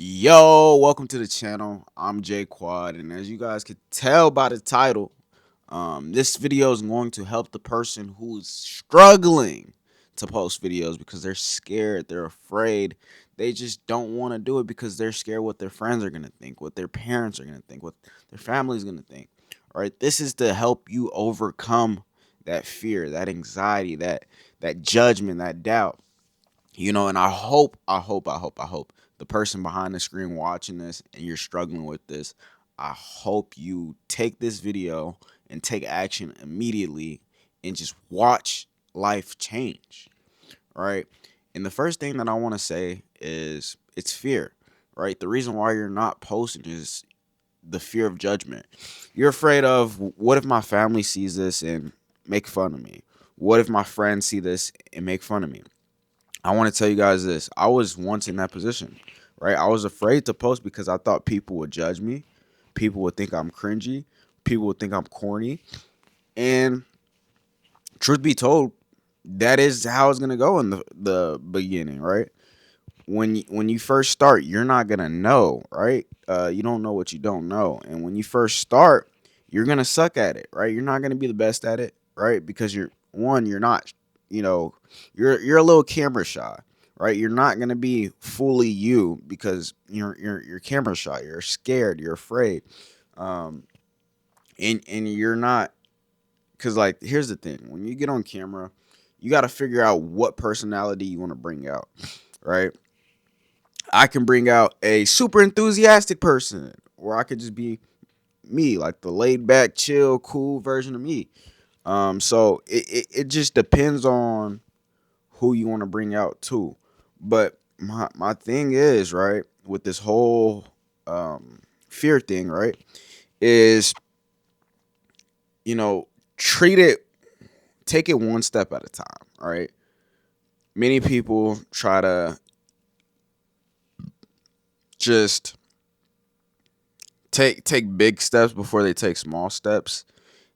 Yo, welcome to the channel. I'm J Quad, and as you guys could tell by the title, this video is going to help the person who's struggling to post videos because they're scared, they're afraid, they just don't want to do it because they're scared what their friends are gonna think, what their parents are gonna think, what their family's gonna think. All right, this is to help you overcome that fear, that anxiety, that judgment, that doubt. And I hope the person behind the screen watching this and you're struggling with this, I hope you take this video and take action immediately and just watch life change. Right. And the first thing that I want to say is it's fear, right? The reason why you're not posting is the fear of judgment. You're afraid of, what if my family sees this and make fun of me? What if my friends see this and make fun of me? I want to tell you guys this. I was once in that position, right? I was afraid to post because I thought people would judge me. People would think I'm cringy. People would think I'm corny. And truth be told, that is how it's gonna go in the beginning, right? When you first start, you're not gonna know, right? You don't know what you don't know, and when you first start, you're gonna suck at it, right? You're not gonna be the best at it, right? Because you're not, you know, you're a little camera shy, right? You're not gonna be fully you because you're camera shy. You're scared. You're afraid, um, and you're not, because, like, here's the thing: when you get on camera, you got to figure out what personality you want to bring out, right? I can bring out a super enthusiastic person, or I could just be me, like the laid back, chill, cool version of me. So it just depends on who you want to bring out too. But my thing is, right, with this whole fear thing, right, is, you know, treat it, take it one step at a time, right? Many people try to just take big steps before they take small steps.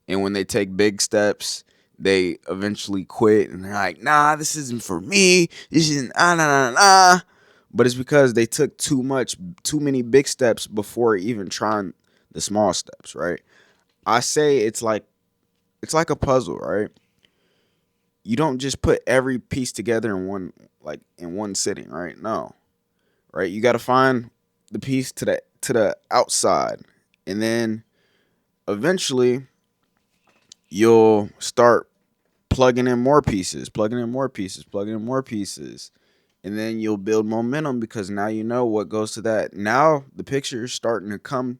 And when they take big steps, they eventually quit and they're like, nah, this isn't for me. This isn't But it's because they took too many big steps before even trying the small steps, right? I say it's like a puzzle, right? You don't just put every piece together in one sitting, right? No. Right? You gotta find the piece to the outside. And then eventually you'll start plugging in more pieces, plugging in more pieces, plugging in more pieces. And then you'll build momentum because now you know what goes to that. Now the picture is starting to come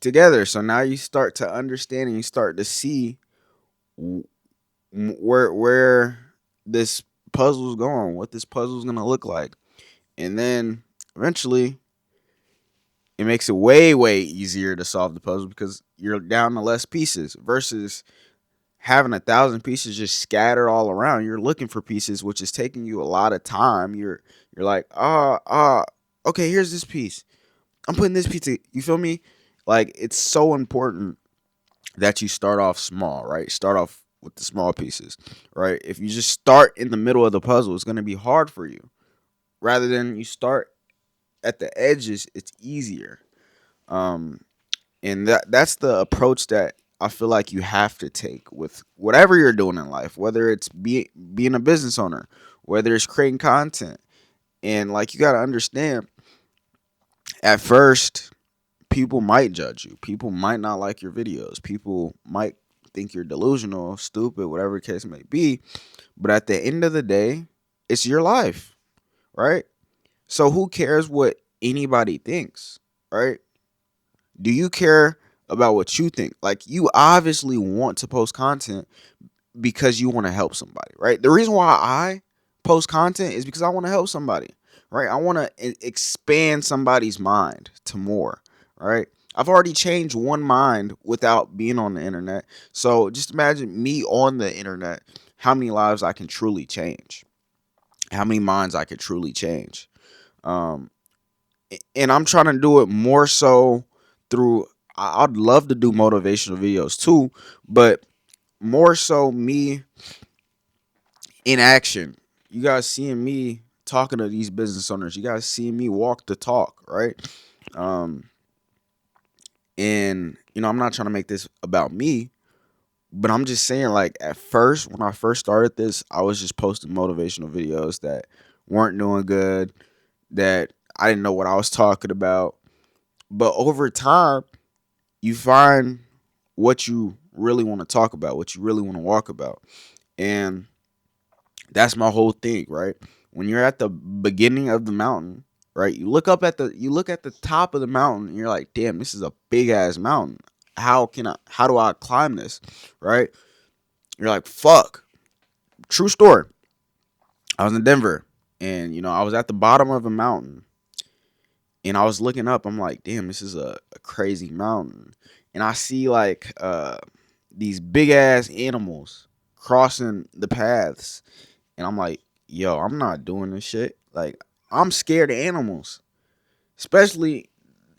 together. So now you start to understand and you start to see where this puzzle's going, what this puzzle's gonna look like. And then eventually it makes it way easier to solve the puzzle because you're down to less pieces versus having 1,000 pieces just scattered all around. You're looking for pieces, which is taking you a lot of time. You're like, okay, here's this piece. I'm putting this piece. You feel me? Like, it's so important that you start off small, right? Start off with the small pieces, right? If you just start in the middle of the puzzle, it's gonna be hard for you. Rather than you start at the edges, it's easier. Um, and that's the approach that I feel like you have to take with whatever you're doing in life, whether it's being a business owner, whether it's creating content. And, like, you got to understand, at first people might judge you, people might not like your videos, people might think you're delusional, stupid, whatever the case may be. But at the end of the day, it's your life, right? So who cares what anybody thinks, right? Do you care about what you think? Like, you obviously want to post content because you want to help somebody, right? The reason why I post content is because I want to help somebody, right? I want to expand somebody's mind to more, right? I've already changed one mind without being on the internet. So just imagine me on the internet, how many lives I can truly change, how many minds I could truly change. Um, and I'm trying to do it more so through, I'd love to do motivational videos too, but more so me in action. You guys seeing me talking to these business owners. You guys see me walk the talk, right? Um, and I'm not trying to make this about me, but I'm just saying, like, at first, when I first started this, I was just posting motivational videos that weren't doing good, that I didn't know what I was talking about. But over time, you find what you really want to talk about, what you really want to walk about. And that's my whole thing, right? When you're at the beginning of the mountain, right? You look at the top of the mountain and you're like, "Damn, this is a big ass mountain. How do I climb this?" Right? You're like, "Fuck." True story. I was in Denver and I was at the bottom of a mountain and I was looking up. I'm like, "Damn, this is a crazy mountain." And I see like these big ass animals crossing the paths. And I'm like, yo, I'm not doing this shit. Like, I'm scared of animals. Especially,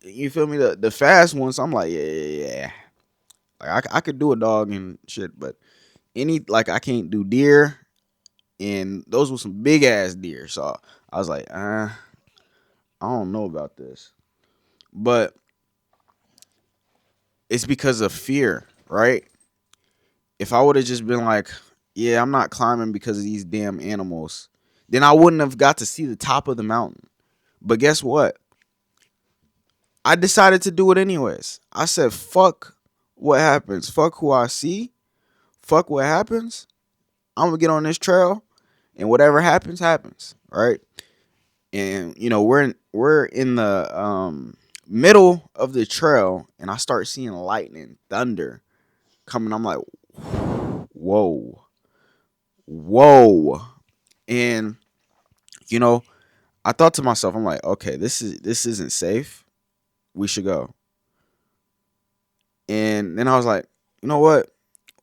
you feel me, the fast ones. I'm like, yeah. Like, I could do a dog and shit, but I can't do deer. And those were some big ass deer. So I was like, I don't know about this. But it's because of fear, right? If I would have just been like, yeah, I'm not climbing because of these damn animals, then I wouldn't have got to see the top of the mountain. But guess what? I decided to do it anyways. I said, fuck what happens. Fuck who I see. Fuck what happens. I'm gonna get on this trail and whatever happens, happens. Right? And we're in the middle of the trail and I start seeing lightning, thunder coming. I'm like, whoa. Whoa. And I thought to myself, I'm like, okay, this isn't safe. We should go. And then I was like, you know what?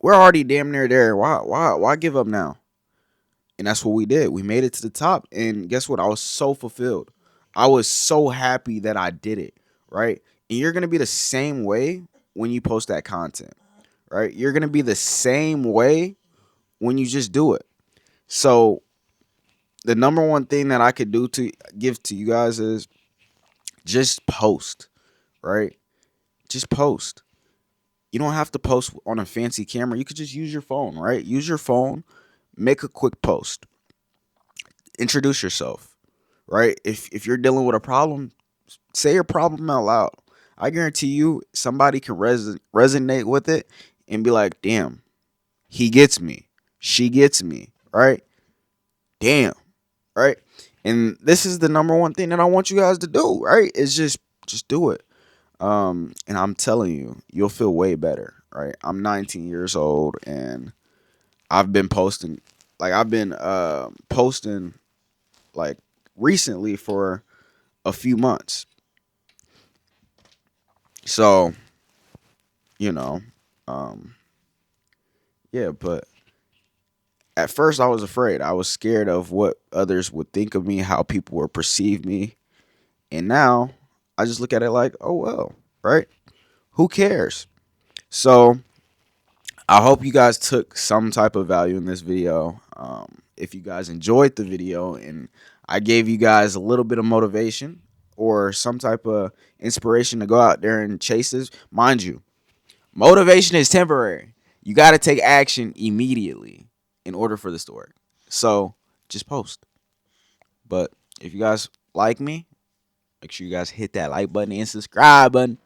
We're already damn near there. Why give up now? And that's what we did. We made it to the top. And guess what? I was so fulfilled. I was so happy that I did it. Right? And you're gonna be the same way when you post that content. Right? You're gonna be the same way when you just do it. So the number one thing that I could do to give to you guys is just post. Right? Just post. You don't have to post on a fancy camera. You could just use your phone, right? Use your phone, make a quick post, introduce yourself, right? If you're dealing with a problem, say your problem out loud. I guarantee you somebody can resonate with it and be like, damn, he gets me. She gets me, right? Damn, right? And this is the number one thing that I want you guys to do, right? Is just do it. And I'm telling you, you'll feel way better, right? I'm 19 years old and I've been posting posting like recently for a few months. So, you know, um yeah, but at first I was afraid. I was scared of what others would think of me, how people would perceive me. And now I just look at it like, oh well, right? Who cares? So, I hope you guys took some type of value in this video. If you guys enjoyed the video and I gave you guys a little bit of motivation or some type of inspiration to go out there and chase this, mind you, motivation is temporary. You got to take action immediately in order for this to work. So just post. But if you guys like me, make sure you guys hit that like button and subscribe button.